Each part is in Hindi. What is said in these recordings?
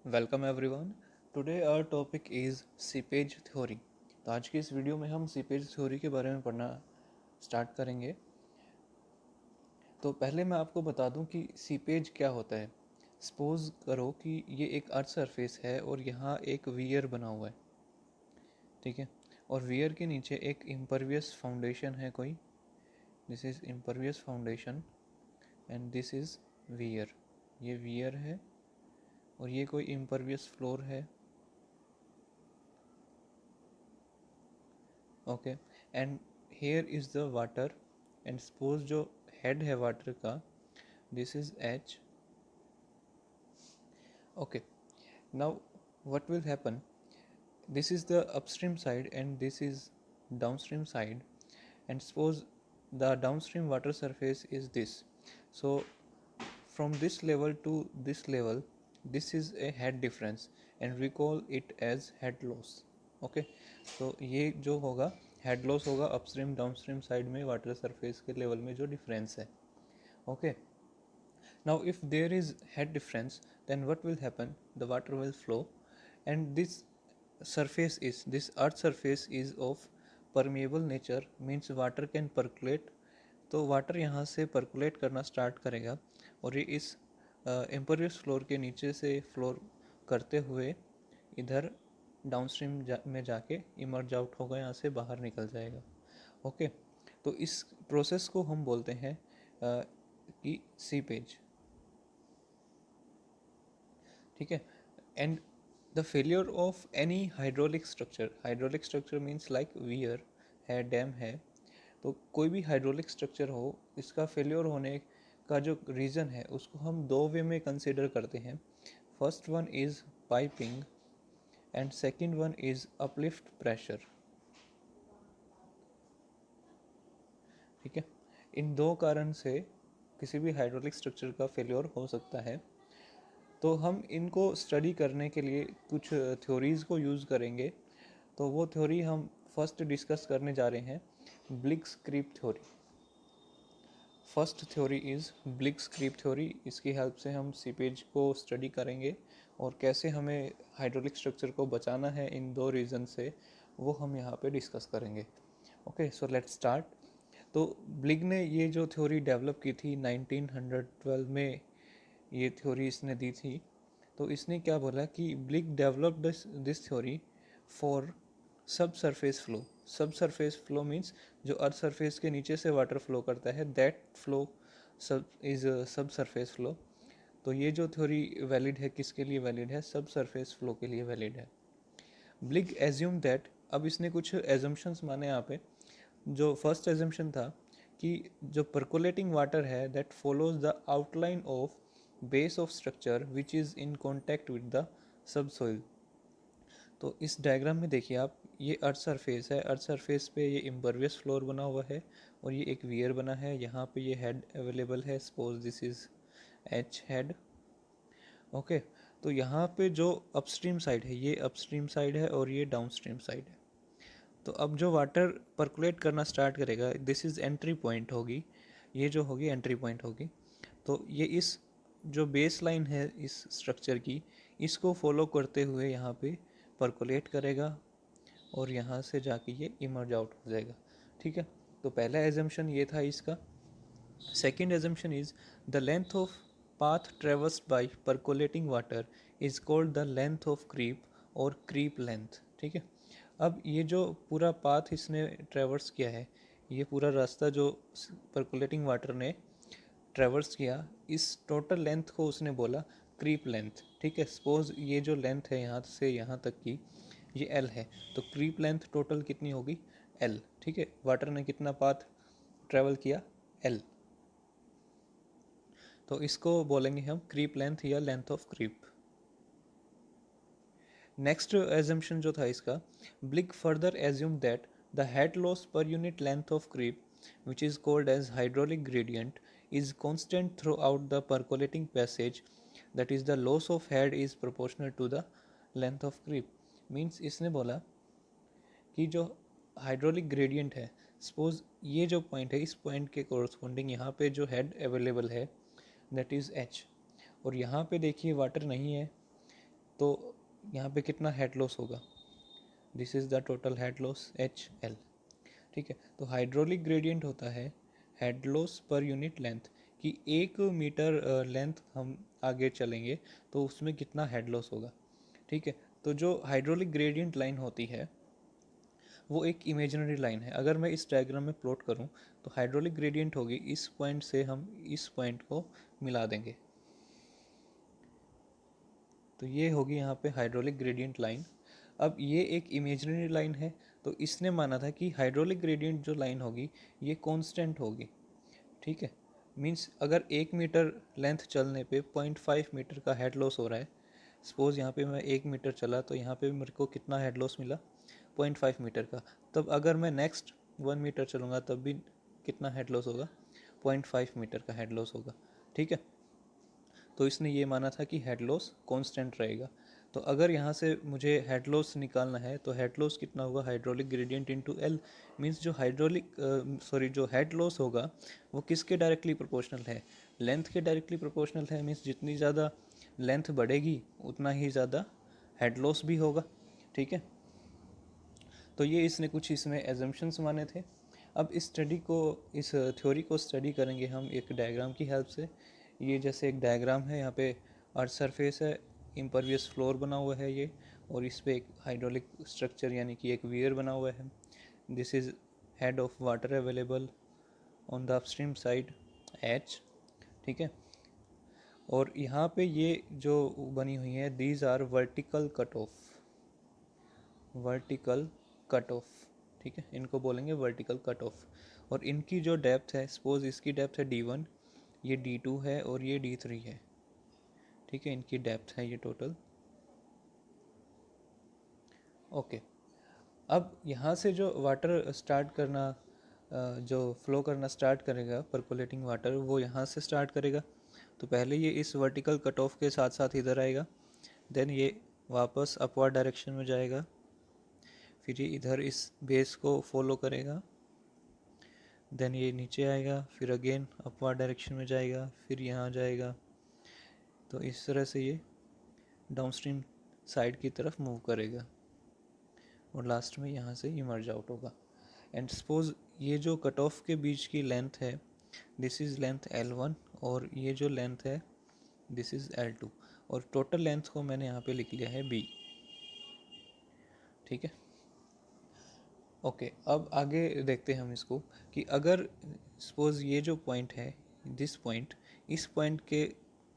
Welcome everyone. Today our topic is seepage theory. तो आज की इस वीडियो में हम सीपेज थ्योरी के बारे में पढ़ना स्टार्ट करेंगे। तो पहले मैं आपको बता दूं कि सीपेज क्या होता है। सपोज करो कि ये एक अर्थ सरफेस है और यहाँ एक वियर बना हुआ है, ठीक है। और वियर के नीचे एक इम्परवियस फाउंडेशन है कोई। This is impervious foundation and this is wear. ये वियर है और ये कोई इम्परवियस फ्लोर है, okay. And here is the water and suppose जो हेड है वाटर का, this is H, okay. Now what will happen, this is the upstream side and this is downstream side and suppose the downstream water surface is this. So from this level to this level, this is a head difference and we call it as head loss, okay. तो ये जो होगा हेड लॉस होगा अपस्ट्रीम डाउनस्ट्रीम साइड में वाटर सरफेस के लेवल में जो डिफरेंस है, okay. Now if there is head difference, then what will happen? The water will flow and this earth surface is of permeable nature, means water can percolate. तो वाटर यहाँ से परकुलेट करना स्टार्ट करेगा और ये इस इम्परवियस फ्लोर के नीचे से फ्लोर करते हुए इधर डाउनस्ट्रीम में जाके इमर्ज आउट होगा, यहाँ से बाहर निकल जाएगा, ओके। तो इस प्रोसेस को हम बोलते हैं कि सीपेज, ठीक है। And the failure of any hydraulic structure means like wear है, डैम है। तो कोई भी हाइड्रोलिक स्ट्रक्चर हो, इसका फेलियर होने का जो रीज़न है उसको हम दो वे में कंसिडर करते हैं। First one is piping and second one is uplift pressure, ठीक है। इन दो कारण से किसी भी हाइड्रोलिक स्ट्रक्चर का फेलियर हो सकता है। तो हम इनको स्टडी करने के लिए कुछ थ्योरीज़ को यूज़ करेंगे। तो वो थ्योरी हम फर्स्ट डिस्कस करने जा रहे हैं, Bligh's creep theory. First theory is Bligh's creep theory. इसकी हेल्प से हम सीपेज को स्टडी करेंगे और कैसे हमें हाइड्रोलिक स्ट्रक्चर को बचाना है इन दो रीज़न से, वो हम यहाँ पे डिस्कस करेंगे, ओके। So let's start. तो ब्लिग ने ये जो थ्योरी डेवलप की थी 1912 में, ये थ्योरी इसने दी थी। तो इसने क्या बोला कि ब्लिग डेवलप दिस थ्योरी फॉर सब सरफेस फ्लो। सब सरफेस फ्लो मीन्स जो अर्थ सरफेस के नीचे से वाटर फ्लो करता है, दैट फ्लो सब इज सब सरफेस फ्लो। तो ये जो थ्योरी वैलिड है, किसके लिए वैलिड है? सब सरफेस फ्लो के लिए वैलिड है। ब्लिग एज्यूम दैट, अब इसने कुछ एजम्पशंस माने यहाँ पे। जो फर्स्ट एजम्पशन था कि जो परकोलेटिंग वाटर है that follows the outline of base of structure which is in contact with the sub soil. तो इस डायग्राम में देखिए आप, ये अर्थ सरफेस है, अर्थ सरफेस पे ये इम्परवियस फ्लोर बना हुआ है और ये एक वियर बना है। यहाँ पे ये हेड अवेलेबल है, suppose this is H head, okay. तो यहाँ पे जो अपस्ट्रीम साइड है, ये अपस्ट्रीम साइड है और ये डाउनस्ट्रीम साइड है। तो अब जो वाटर परकुलेट करना स्टार्ट करेगा, दिस इज़ एंट्री पॉइंट होगी, ये जो होगी एंट्री पॉइंट होगी। तो ये इस जो बेस लाइन है इस स्ट्रक्चर की, इसको फॉलो करते हुए यहाँ पे परकुलेट करेगा और यहाँ से जाके ये इमर्ज आउट हो जाएगा, ठीक है। तो पहला एजम्पशन ये था इसका। Second assumption is the length of path traversed by percolating water is called the length of creep और क्रीप लेंथ, ठीक है। अब ये जो पूरा पाथ इसने ट्रेवर्स किया है, ये पूरा रास्ता जो परकुलेटिंग वाटर ने ट्रेवर्स किया, इस टोटल लेंथ को उसने बोला क्रीप लेंथ, ठीक है। सपोज ये जो लेंथ है यहाँ से यहाँ तक की, ये एल है, तो क्रीप लेंथ टोटल कितनी होगी? एल, ठीक है। वाटर ने कितना पाथ ट्रेवल किया? एल। तो इसको बोलेंगे हम क्रीप लेंथ या length of creep. Next assumption जो था इसका, Blick further assume that the head loss per unit length of creep which is called as hydraulic gradient is constant throughout the percolating passage, that is the loss of head is proportional to the length of creep। Means इसने बोला कि जो हाइड्रोलिक ग्रेडियंट है, सपोज ये जो पॉइंट है, इस पॉइंट के कोरस्पॉन्डिंग यहाँ पे जो हेड अवेलेबल है दैट इज़ एच, और यहाँ पे देखिए वाटर नहीं है, तो यहाँ पे कितना हेड लॉस होगा, this is the total head loss HL, ठीक है। तो हाइड्रोलिक ग्रेडियंट होता है head loss per unit length, कि 1 मीटर लेंथ हम आगे चलेंगे तो उसमें कितना हेड लॉस होगा, ठीक है। तो जो हाइड्रोलिक ग्रेडियंट लाइन होती है वो एक इमेजिनरी लाइन है। अगर मैं इस डायग्राम में प्लॉट करूं तो हाइड्रोलिक ग्रेडियंट होगी, इस पॉइंट से हम इस पॉइंट को मिला देंगे, तो ये होगी यहाँ पे हाइड्रोलिक ग्रेडियंट लाइन। अब ये एक इमेजिनरी लाइन है, तो इसने माना था कि हाइड्रोलिक ग्रेडियंट जो लाइन होगी ये कांस्टेंट होगी, ठीक है। मींस अगर 1 मीटर लेंथ चलने पे 0.5 मीटर का हेड लॉस हो रहा है, सपोज यहाँ पे मैं 1 मीटर चला तो यहाँ पे मेरे को कितना हेड लॉस मिला, 0.5 मीटर का। तब अगर मैं नेक्स्ट 1 मीटर चलूँगा तब भी कितना हेड लॉस होगा, 0.5 मीटर का हेड लॉस होगा, ठीक है। तो इसने ये माना था कि हेड लॉस कांस्टेंट रहेगा। तो अगर यहाँ से मुझे हेड लॉस निकालना है तो हेड लॉस कितना होगा, hydraulic gradient into L। Means जो जो हेड लॉस होगा वो किसके डायरेक्टली प्रोपोर्शनल है, लेंथ के डायरेक्टली प्रोपोर्शनल है। मींस जितनी ज़्यादा लेंथ बढ़ेगी उतना ही ज़्यादा हेड लॉस भी होगा, ठीक है। तो ये इसने कुछ इसमें एजम्पशंस माने थे। अब इस थ्योरी को स्टडी करेंगे हम एक डायग्राम की हेल्प से। ये जैसे एक डायग्राम है, यहाँ पे अर्थ सरफेस है, इम्परवियस फ्लोर बना हुआ है ये, और इस पे एक हाइड्रोलिक स्ट्रक्चर यानी कि एक वियर बना हुआ है। This is head of water available on the upstream side H, ठीक है। और यहाँ पे ये जो बनी हुई है, these are vertical cut off, ठीक है, इनको बोलेंगे वर्टिकल कट ऑफ। और इनकी जो डेप्थ है, सपोज इसकी डेप्थ है D1, ये D2 है और ये D3 है, ठीक है। इनकी डेप्थ है ये टोटल, ओके। अब यहाँ से जो वाटर स्टार्ट करना जो फ्लो करना स्टार्ट करेगा, परकोलेटिंग वाटर, वो यहाँ से स्टार्ट करेगा। तो पहले ये इस वर्टिकल कट ऑफ के साथ साथ इधर आएगा, देन ये वापस अपवर्ड डायरेक्शन में जाएगा, फिर ये इधर इस बेस को फॉलो करेगा, देन ये नीचे आएगा, फिर अगेन अपवर्ड डायरेक्शन में जाएगा, फिर यहाँ जाएगा। तो इस तरह से ये डाउनस्ट्रीम साइड की तरफ मूव करेगा और लास्ट में यहाँ से इमर्ज आउट होगा। एंड सपोज ये जो कट ऑफ के बीच की लेंथ है, दिस इज़ लेंथ L1, और ये जो लेंथ है दिस इज़ L2, और टोटल लेंथ को मैंने यहाँ पे लिख लिया है B, ठीक है। ओके, अब आगे देखते हैं हम इसको, कि अगर सपोज ये जो पॉइंट है, दिस पॉइंट, इस पॉइंट के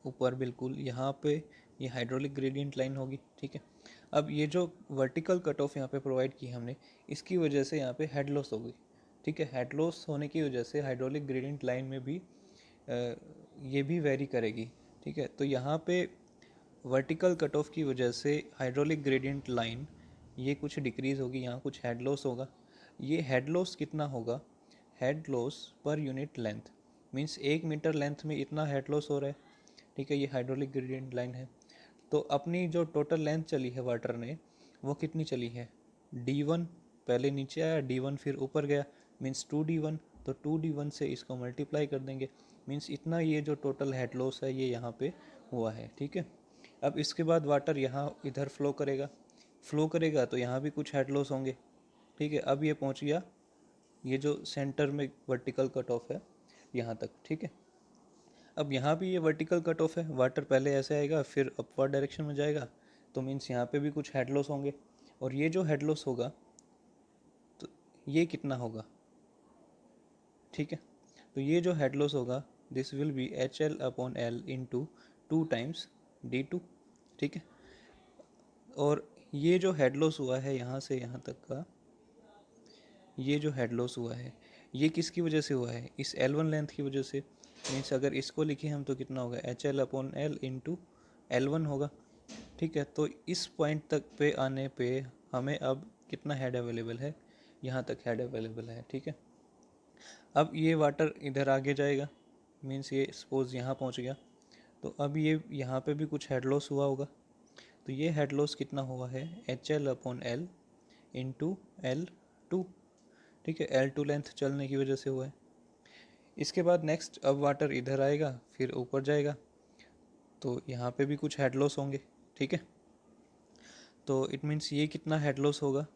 ऊपर बिल्कुल यहाँ पे ये हाइड्रोलिक ग्रेडियंट लाइन होगी, ठीक है। अब ये जो वर्टिकल कट ऑफ यहाँ पे प्रोवाइड की हमने, इसकी वजह से यहाँ पे हेड लॉस होगी, ठीक है। हेड लॉस होने की वजह से हाइड्रोलिक ग्रेडियंट लाइन में भी ये भी वेरी करेगी, ठीक है। तो यहाँ पे वर्टिकल कट ऑफ की वजह से हाइड्रोलिक ग्रेडियंट लाइन ये कुछ डिक्रीज़ होगी, यहाँ कुछ हेड लॉस होगा। ये हेड लॉस कितना होगा, head loss per unit length, means 1 meter length में इतना हेड लॉस हो रहा है, ठीक है। ये हाइड्रोलिक ग्रेडियंट लाइन है। तो अपनी जो टोटल लेंथ चली है वाटर ने, वो कितनी चली है, D1, पहले नीचे आया, D1 फिर ऊपर गया, मींस 2D1। तो 2D1 से इसको मल्टीप्लाई कर देंगे, मींस इतना ये जो टोटल हेड लॉस है ये यहाँ पे हुआ है, ठीक है। अब इसके बाद वाटर यहाँ इधर फ्लो करेगा तो यहाँ भी कुछ हेड लॉस होंगे, ठीक है। अब ये पहुँच गया, ये जो सेंटर में वर्टिकल कट ऑफ है यहाँ तक, ठीक है। अब यहाँ भी ये वर्टिकल कट ऑफ है, वाटर पहले ऐसे आएगा फिर अपवर्ड डायरेक्शन में जाएगा, तो मीन्स यहाँ पे भी कुछ हेड लॉस होंगे। और ये जो हेड लॉस होगा तो ये कितना होगा, ठीक है। तो ये जो हेड लॉस होगा, this will be HL/L into 2 times D2, ठीक है। और ये जो हेड लॉस हुआ है यहाँ से यहाँ तक का, ये जो हेड लॉस हुआ है ये किसकी वजह से हुआ है, इस L1 लेंथ की वजह से। मीन्स अगर इसको लिखे हम तो कितना होगा, HL/L इंटू L1 होगा, ठीक है। तो इस पॉइंट तक पे आने पे हमें अब कितना हेड अवेलेबल है, यहाँ तक हेड अवेलेबल है, ठीक है। अब ये वाटर इधर आगे जाएगा, मीन्स ये सपोज यहाँ पहुँच गया, तो अब ये यहाँ पे भी कुछ हेड लॉस हुआ होगा। तो ये हेड लॉस कितना हुआ है, HL/L इंटू L2, ठीक है। L2 लेंथ चलने की वजह से हुआ है। इसके बाद नेक्स्ट अब वाटर इधर आएगा फिर ऊपर जाएगा, तो यहाँ पे भी कुछ हेड लॉस होंगे, ठीक है। तो इट मीन्स ये कितना हेड लॉस होगा,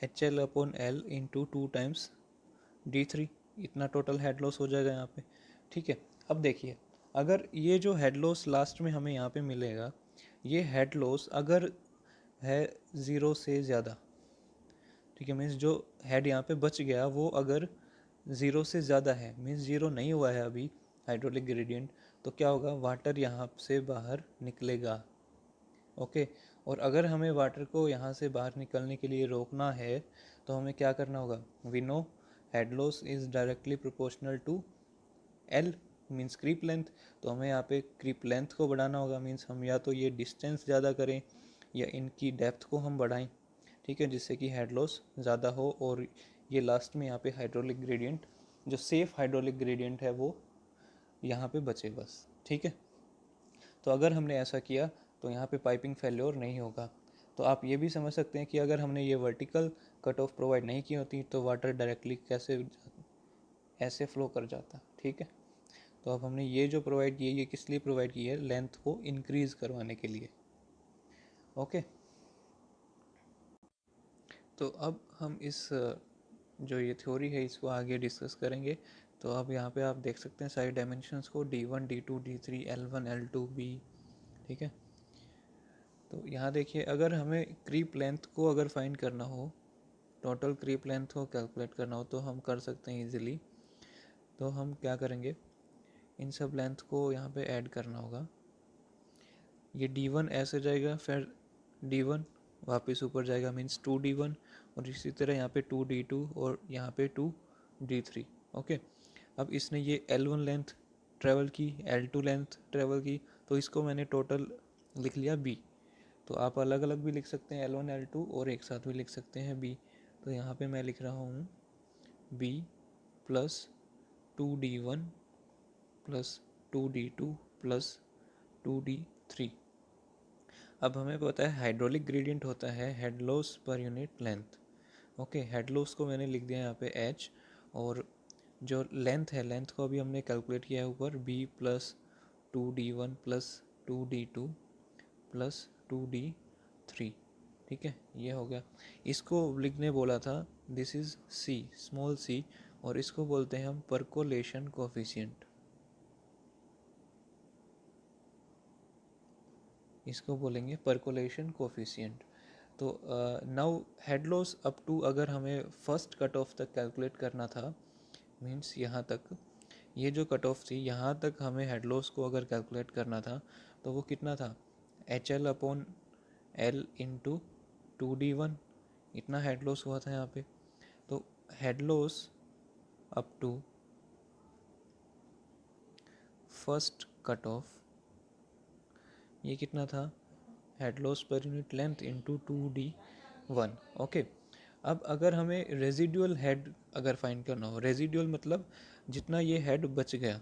H L upon L into 2 times D3, इतना टोटल हेड लॉस हो जाएगा यहाँ पे। ठीक है, अब देखिए अगर ये जो हेड लॉस लास्ट में हमें यहाँ पे मिलेगा, ये हेड लॉस अगर है 0 से ज़्यादा, ठीक है, मीन्स जो हेड यहाँ पे बच गया वो अगर 0 से ज़्यादा है, मीन्स 0 नहीं हुआ है अभी हाइड्रोलिक ग्रेडियंट, तो क्या होगा, वाटर यहाँ से बाहर निकलेगा। ओके, और अगर हमें वाटर को यहाँ से बाहर निकलने के लिए रोकना है तो हमें क्या करना होगा, we know head loss is directly proportional to L means creep length, तो हमें यहाँ पे क्रीप लेंथ को बढ़ाना होगा, मीन्स हम या तो ये डिस्टेंस ज़्यादा करें या इनकी डेप्थ को हम बढ़ाएं, ठीक है, जिससे कि हेड लॉस ज़्यादा हो और ये लास्ट में यहाँ पे हाइड्रोलिक ग्रेडियंट, जो सेफ हाइड्रोलिक ग्रेडियंट है वो यहाँ पे बचे बस। ठीक है, तो अगर हमने ऐसा किया तो यहाँ पे पाइपिंग फेल्योर नहीं होगा। तो आप ये भी समझ सकते हैं कि अगर हमने ये वर्टिकल कट ऑफ प्रोवाइड नहीं की होती तो वाटर डायरेक्टली कैसे ऐसे फ्लो कर जाता। ठीक है, तो अब हमने ये जो प्रोवाइड की है ये किस लिए प्रोवाइड की है, लेंथ को इंक्रीज करवाने के लिए। ओके, तो अब हम इस जो ये थ्योरी है इसको आगे डिस्कस करेंगे। तो अब यहाँ पे आप देख सकते हैं सारे डायमेंशंस को, D1 D2 D3 L1 L2 B। ठीक है, तो यहाँ देखिए अगर हमें क्रीप लेंथ को अगर फाइंड करना हो, टोटल क्रीप लेंथ को कैलकुलेट करना हो तो हम कर सकते हैं इजीली। तो हम क्या करेंगे, इन सब लेंथ को यहाँ पे ऐड करना होगा। ये D1 ऐसे जाएगा, फिर D1 वापस ऊपर जाएगा मीन्स 2D1, और इसी तरह यहाँ पे 2D2 और यहाँ पे 2D3। ओके, अब इसने ये L1 लेंथ ट्रेवल की, L2 लेंथ ट्रेवल की, तो इसको मैंने टोटल लिख लिया B। तो आप अलग अलग भी लिख सकते हैं L1 L2 और एक साथ भी लिख सकते हैं B। तो यहाँ पे मैं लिख रहा हूँ B plus 2D1 plus 2D2 plus 2D3। अब हमें पता है हाइड्रोलिक ग्रेडियंट होता है head loss per unit length. Okay, head loss को मैंने लिख दिया यहाँ पे H, और जो लेंथ है लेंथ को अभी हमने कैलकुलेट किया है ऊपर B plus 2D1 plus 2D2 plus 2D3। ठीक है, ये हो गया। इसको लिखने बोला था, this is C, small c, और इसको बोलते हैं हम परकोलेशन कोफिशिएंट। इसको बोलेंगे परकोलेशन कोफिशिएंट। तो now head loss up to, अगर हमें फर्स्ट कट ऑफ तक कैलकुलेट करना था, मीन्स यहाँ तक, ये जो कट ऑफ थी यहाँ तक हमें हेड लॉस को अगर कैलकुलेट करना था तो वो कितना था, H L upon L into 2D1, इतना हेड लॉस हुआ था यहाँ पे। तो head loss up to first cut off ये कितना था, head loss per unit length into 2D1। Okay, अब अगर हमें रेजिडुअल हेड अगर फाइंड करना हो, रेजिडुअल मतलब जितना ये हेड बच गया,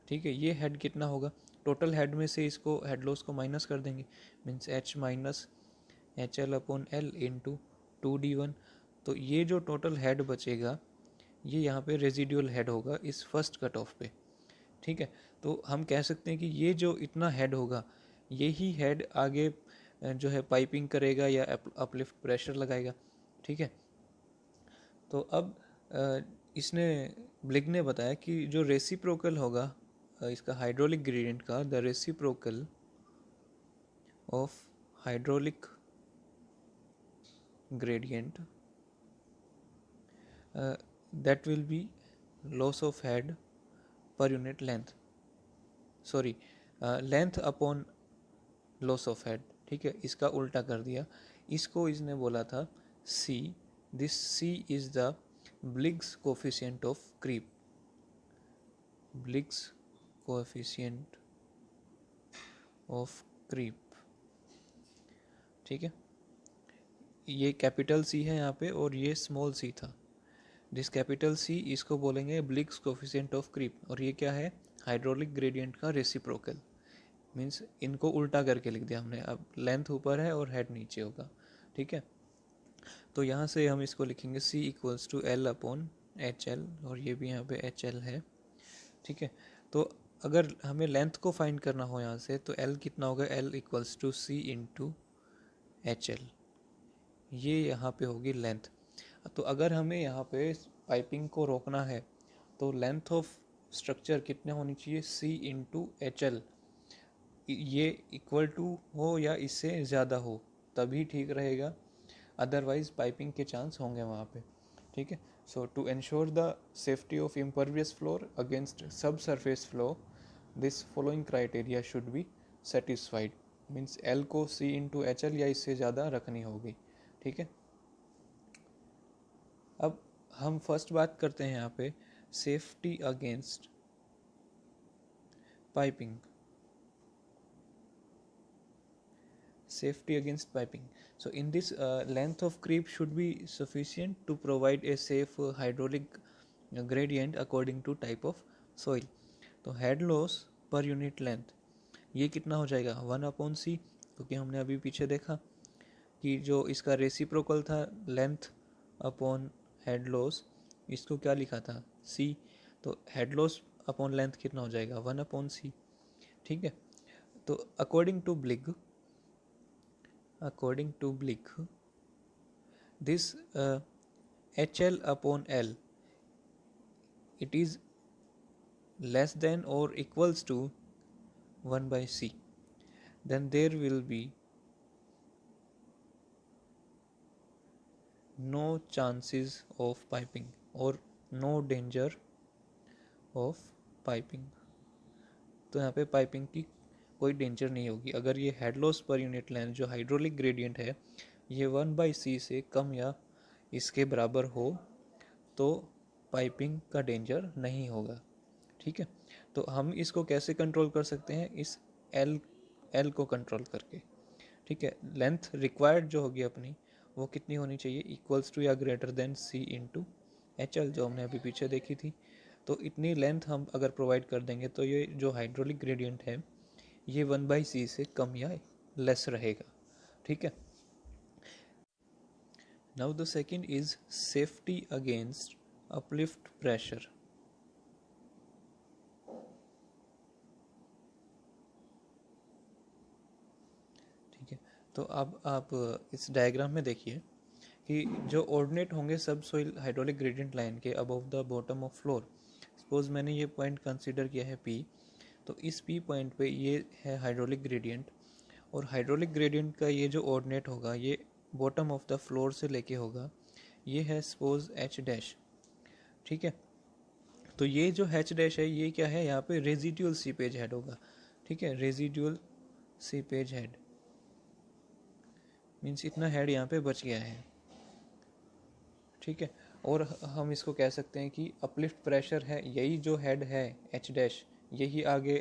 ठीक है, ये हेड कितना होगा, टोटल हेड में से इसको हेड लॉस को माइनस कर देंगे, means H minus H L upon L into 2D1। तो ये जो टोटल हेड बचेगा ये यहाँ पे रेजिडुअल हेड होगा इस फर्स्ट कट ऑफ पे। ठीक है, तो हम कह सकते हैं कि ये जो इतना हेड होगा यही हेड आगे जो है पाइपिंग करेगा या अपलिफ्ट प्रेशर लगाएगा। ठीक है, तो अब इसने ब्लिग ने बताया कि जो रेसिप्रोकल होगा इसका हाइड्रोलिक ग्रेडियंट का, the reciprocal of hydraulic gradient that will be loss of head per unit length, sorry length upon loss of head. ठीक है, इसका उल्टा कर दिया, इसको इसने बोला था C, this C is the Bligh's coefficient of creep, Bligh's coefficient of creep. ठीक है, ये कैपिटल C है यहाँ पे और ये स्मॉल c था। दिस कैपिटल C इसको बोलेंगे ब्लिग्स कोफिशिएंट ऑफ क्रीप, और ये क्या है, हाइड्रोलिक ग्रेडियंट का रेसिप्रोकल। मीन्स इनको उल्टा करके लिख दिया हमने, अब लेंथ ऊपर है और हेड नीचे होगा। ठीक है, तो यहाँ से हम इसको लिखेंगे C equals to L upon H L, और ये भी यहाँ पे एच एल है। ठीक है, तो अगर हमें लेंथ को फाइंड करना हो यहाँ से तो L कितना होगा, L equals to C into HL, ये यहाँ पे होगी लेंथ। तो अगर हमें यहाँ पे पाइपिंग को रोकना है तो लेंथ ऑफ स्ट्रक्चर कितने होनी चाहिए, C इंटू HL, ये इक्वल टू हो या इससे ज़्यादा हो तभी ठीक रहेगा, अदरवाइज पाइपिंग के चांस होंगे वहाँ पे। ठीक है, so to ensure the safety of impervious floor against subsurface flow, this following criteria should be satisfied. Means L को C इंटू HL या इससे ज़्यादा रखनी होगी। ठीक है, अब हम फर्स्ट बात करते हैं यहाँ पे safety against piping. Safety against piping. So in this, length of creep should be sufficient to provide a safe hydraulic gradient according to type of soil. तो head loss per unit length ये कितना हो जाएगा 1/C, क्योंकि हमने अभी पीछे देखा कि जो इसका रेसिप्रोकल था लेंथ अपॉन हेड लॉस, इसको क्या लिखा था C, तो हेड लॉस अपॉन लेंथ कितना हो जाएगा 1/C। ठीक है, तो according to Blick, this HL upon L, it is less than or equals to 1/C, then there will be no chances of piping or no danger of piping। तो यहाँ पे पाइपिंग की कोई डेंजर नहीं होगी अगर ये head loss per unit length जो हाइड्रोलिक ग्रेडियंट है ये 1/C से कम या इसके बराबर हो तो पाइपिंग का डेंजर नहीं होगा। ठीक है, तो हम इसको कैसे कंट्रोल कर सकते हैं, इस एल को कंट्रोल करके। ठीक है, लेंथ रिक्वायर्ड जो होगी अपनी वो कितनी होनी चाहिए, इक्वल्स टू या greater than C into HL, जो हमने अभी पीछे देखी थी। तो इतनी लेंथ हम अगर प्रोवाइड कर देंगे तो ये जो हाइड्रोलिक ग्रेडियंट है ये 1/C से कम या लेस रहेगा। ठीक है, now the second is safety against uplift pressure. ठीक है, तो अब आप इस डायग्राम में देखिए कि जो ऑर्डिनेट होंगे सब सोइल हाइड्रोलिक ग्रेडियंट लाइन के above the bottom of floor, suppose मैंने ये पॉइंट कंसीडर किया है P, तो इस P पॉइंट पे ये है हाइड्रोलिक ग्रेडियंट, और हाइड्रोलिक ग्रेडियंट का ये जो ऑर्डिनेट होगा ये बॉटम ऑफ द फ्लोर से लेके होगा, ये है सपोज H'। ठीक है, तो ये जो H' है ये क्या है, यहाँ पे रेजिडुअल सीपेज हेड होगा। ठीक है, रेजिडुअल सीपेज हेड मीन्स इतना हेड यहाँ पे बच गया है। ठीक है, और हम इसको कह सकते हैं कि अपलिफ्ट प्रेशर है, यही जो हेड है H', यही आगे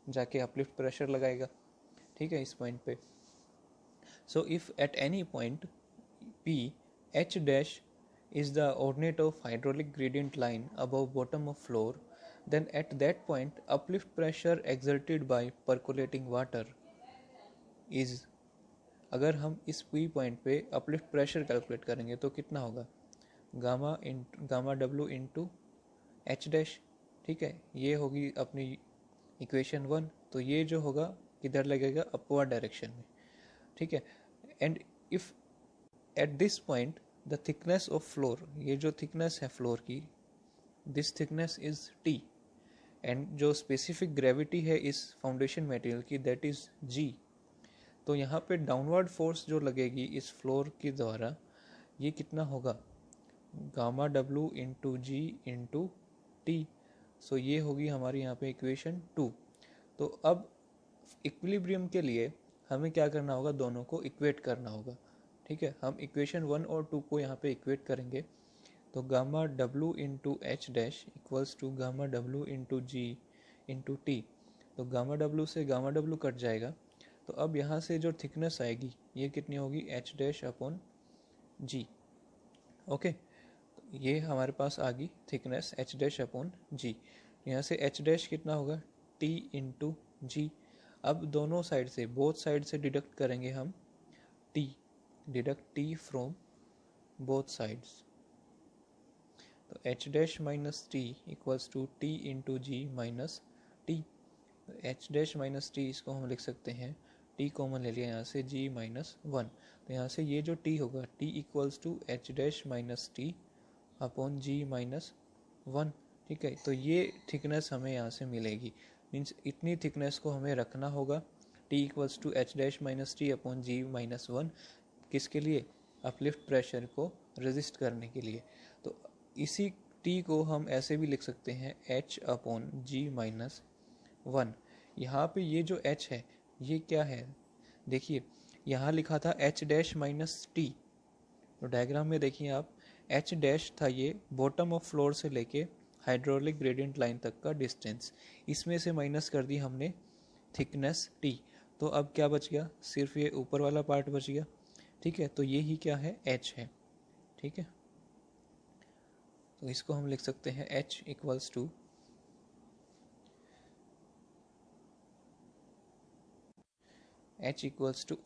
जाके अपलिफ्ट प्रेशर लगाएगा। ठीक है, इस पॉइंट पे। So if at any point P H' is the ordinate of hydraulic gradient line above bottom of floor, then at that point uplift pressure exerted by percolating water is, अगर हम इस P पॉइंट पे अपलिफ्ट प्रेशर कैलकुलेट करेंगे तो कितना होगा, गामा W इंटू H'। ठीक है, ये होगी अपनी इक्वेशन 1, तो ये जो होगा किधर लगेगा, अपवर्ड डायरेक्शन में। ठीक है, and if at this point the thickness of floor, ये जो थिकनेस है फ्लोर की, this thickness is T, and जो स्पेसिफिक ग्रेविटी है इस फाउंडेशन मटेरियल की दैट इज G। तो यहाँ पे डाउनवर्ड फोर्स जो लगेगी इस फ्लोर के द्वारा ये कितना होगा, gamma W into G into T। सो ये होगी हमारी यहाँ पे इक्वेशन 2। तो अब इक्विलिब्रियम के लिए हमें क्या करना होगा, दोनों को इक्वेट करना होगा। ठीक है, हम इक्वेशन 1 और 2 को यहाँ पे इक्वेट करेंगे, तो gamma W into H' equals to gamma W into G into T। तो गामा W से गामा W कट जाएगा, तो अब यहाँ से जो थिकनेस आएगी ये कितनी होगी, H' अपॉन G। ओके, तो ये हमारे पास आ गई थिकनेस H' अपॉन G। यहाँ से H' कितना होगा, T इंटू G। अब दोनों साइड से, बोथ साइड से डिडक्ट करेंगे हम T, deduct T from both sides, तो H' minus T equals to T into G minus T। H' minus T इसको हम लिख सकते हैं टी कॉमन ले लिया यहाँ से g माइनस वन, तो यहाँ से ये जो t होगा t equals to H dash minus T upon g minus one. ठीक है, तो ये थिकनेस हमें यहाँ से मिलेगी, मीन्स इतनी थिकनेस को हमें रखना होगा t equals to H dash minus T upon g minus one, किसके लिए, अपलिफ्ट प्रेशर को रेजिस्ट करने के लिए। तो इसी t को हम ऐसे भी लिख सकते हैं h upon g minus one. यहाँ पे ये जो h है ये क्या है, देखिए यहाँ लिखा था h डैश माइनस टी, तो डायग्राम में देखिए आप, h डैश था ये बॉटम ऑफ फ्लोर से लेके हाइड्रोलिक ग्रेडियंट लाइन तक का डिस्टेंस, इसमें से माइनस कर दी हमने थिकनेस t, तो अब क्या बच गया, सिर्फ ये ऊपर वाला पार्ट बच गया। ठीक है, तो ये ही क्या है, h है। ठीक है, तो इसको हम लिख सकते हैं h equals to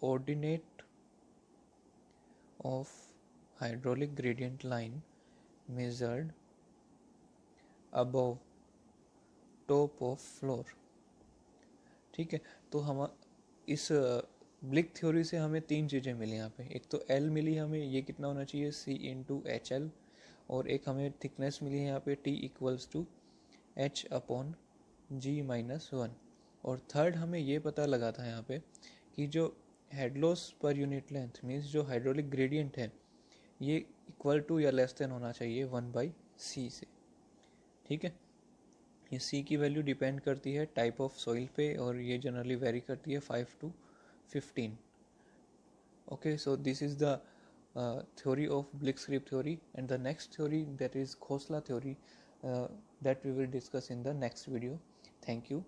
ordinate of hydraulic gradient line measured above top of floor। ठीक है, तो हम इस ब्लिक थ्योरी से हमें तीन चीज़ें मिली यहाँ पे, एक तो L मिली हमें, ये कितना होना चाहिए C इंटू एच एल, और एक हमें थिकनेस मिली है यहाँ पे T equals to H upon G minus one, और थर्ड हमें ये पता लगा था यहाँ पे कि जो head loss per unit length means जो हाइड्रोलिक ग्रेडियंट है ये इक्वल टू या लेस देन होना चाहिए 1/c से। ठीक है, ये c की वैल्यू डिपेंड करती है टाइप ऑफ सॉइल पे, और ये जनरली वेरी करती है 5 to 15। Okay, so this is the theory of Blitzkrieg theory, and the next theory, that is Khosla theory, that we will discuss in the next video. Thank you.